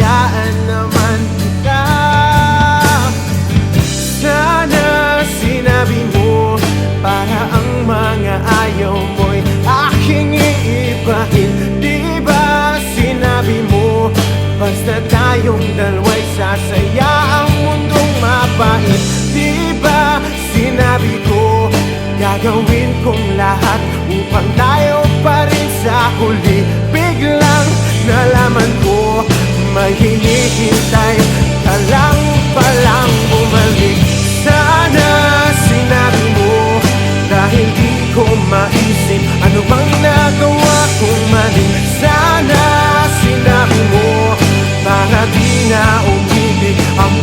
hayaan naman kita. Sana sinabi mo para ang mga ayaw mo'y aking iibahin. Di ba sinabi mo basta tayong dalawa'y sasaya ang mundong mapait? Di ba sinabi ko gagawin kong lahat upang tayo pa rin sa huli? Biglang nalaman ko may hinihintay ka lang palang bumalik. Sana sinabi mo dahil di ko maisip ano bang nagawa kong mali. Sana sinabi mo para di na umibig ang